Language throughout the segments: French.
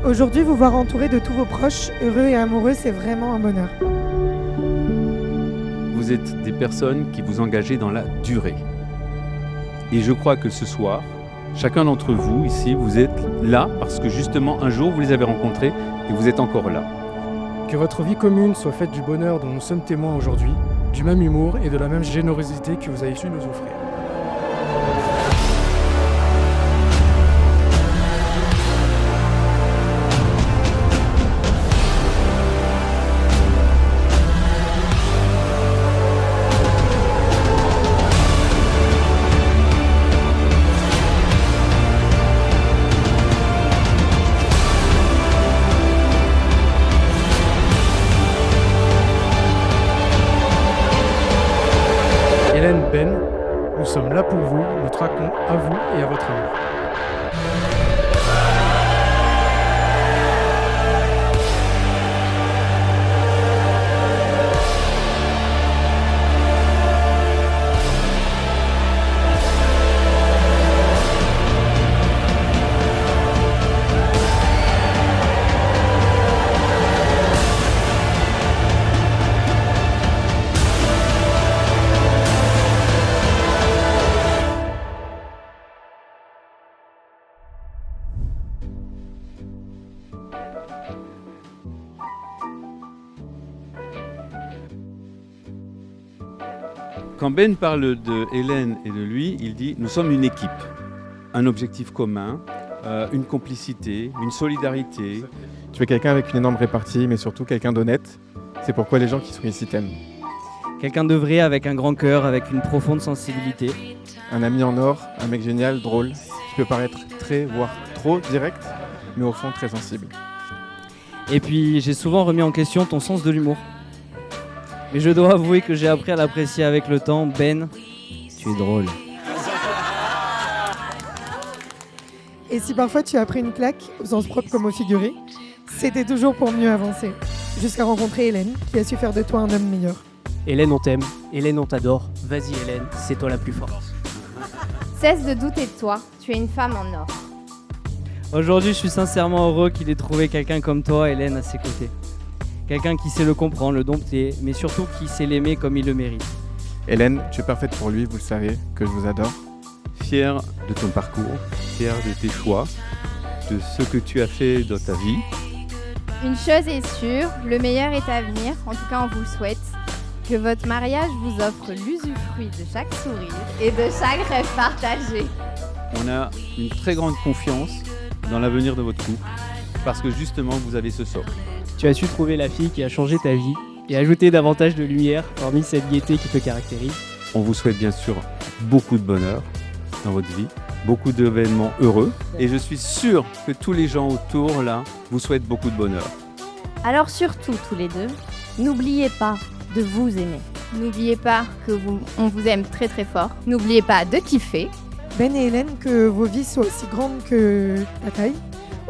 Aujourd'hui, vous voir entouré de tous vos proches, heureux et amoureux, c'est vraiment un bonheur. Vous êtes des personnes qui vous engagez dans la durée. Et je crois que ce soir, chacun d'entre vous ici, vous êtes là parce que justement un jour vous les avez rencontrés et vous êtes encore là. Que votre vie commune soit faite du bonheur dont nous sommes témoins aujourd'hui, du même humour et de la même générosité que vous avez su nous offrir. Hélène, Ben, nous sommes là pour vous, nous traquons à vous et à votre amour. Quand Ben parle de Hélène et de lui, il dit « nous sommes une équipe ». Un objectif commun, une complicité, une solidarité. Tu es quelqu'un avec une énorme répartie, mais surtout quelqu'un d'honnête. C'est pourquoi les gens qui sont ici t'aiment. Quelqu'un de vrai avec un grand cœur, avec une profonde sensibilité. Un ami en or, un mec génial, drôle, qui peut paraître très, voire trop direct, mais au fond très sensible. Et puis j'ai souvent remis en question ton sens de l'humour. Mais je dois avouer que j'ai appris à l'apprécier avec le temps. Ben, tu es drôle. Et si parfois tu as pris une claque, au sens propre comme au figuré, c'était toujours pour mieux avancer. Jusqu'à rencontrer Hélène, qui a su faire de toi un homme meilleur. Hélène, on t'aime. Hélène, on t'adore. Vas-y Hélène, c'est toi la plus forte. Cesse de douter de toi, tu es une femme en or. Aujourd'hui, je suis sincèrement heureux qu'il ait trouvé quelqu'un comme toi, Hélène, à ses côtés. Quelqu'un qui sait le comprendre, le dompter, mais surtout qui sait l'aimer comme il le mérite. Hélène, tu es parfaite pour lui, vous le savez, que je vous adore. Fier de ton parcours, fier de tes choix, de ce que tu as fait dans ta vie. Une chose est sûre, le meilleur est à venir, en tout cas on vous le souhaite. Que votre mariage vous offre l'usufruit de chaque sourire et de chaque rêve partagé. On a une très grande confiance dans l'avenir de votre couple parce que justement vous avez ce socle. Tu as su trouver la fille qui a changé ta vie et ajouter davantage de lumière parmi cette gaieté qui te caractérise. On vous souhaite bien sûr beaucoup de bonheur dans votre vie, beaucoup d'événements heureux et je suis sûr que tous les gens autour là vous souhaitent beaucoup de bonheur. Alors surtout tous les deux, n'oubliez pas de vous aimer. N'oubliez pas on vous aime très très fort. N'oubliez pas de kiffer. Ben et Hélène, que vos vies soient aussi grandes que ta taille,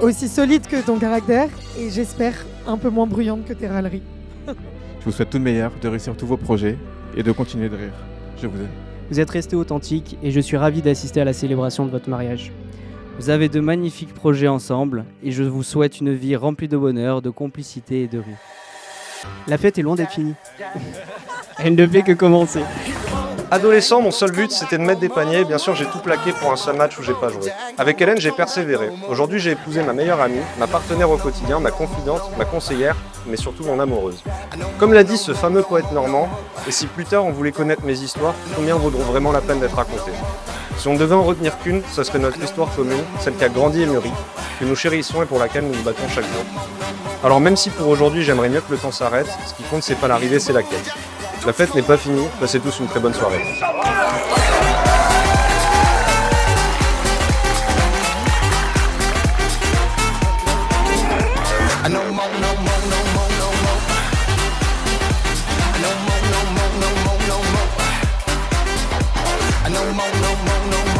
aussi solides que ton caractère et j'espère un peu moins bruyantes que tes râleries. Je vous souhaite tout le meilleur, de réussir tous vos projets et de continuer de rire. Je vous aime. Vous êtes restés authentiques et je suis ravi d'assister à la célébration de votre mariage. Vous avez de magnifiques projets ensemble et je vous souhaite une vie remplie de bonheur, de complicité et de rire. La fête est loin d'être finie. Elle ne fait que commencer. Adolescent, mon seul but c'était de mettre des paniers. Bien sûr, j'ai tout plaqué pour un seul match où j'ai pas joué. Avec Hélène, j'ai persévéré. Aujourd'hui, j'ai épousé ma meilleure amie, ma partenaire au quotidien, ma confidente, ma conseillère, mais surtout mon amoureuse. Comme l'a dit ce fameux poète normand, et si plus tard on voulait connaître mes histoires, combien vaudront vraiment la peine d'être racontées? Si on ne devait en retenir qu'une, ce serait notre histoire commune, celle qui a grandi et mûri, que nous chérissons et pour laquelle nous nous battons chaque jour. Alors même si pour aujourd'hui j'aimerais mieux que le temps s'arrête, ce qui compte c'est pas l'arrivée, c'est la quête. La fête n'est pas finie, passez tous une très bonne soirée. No more.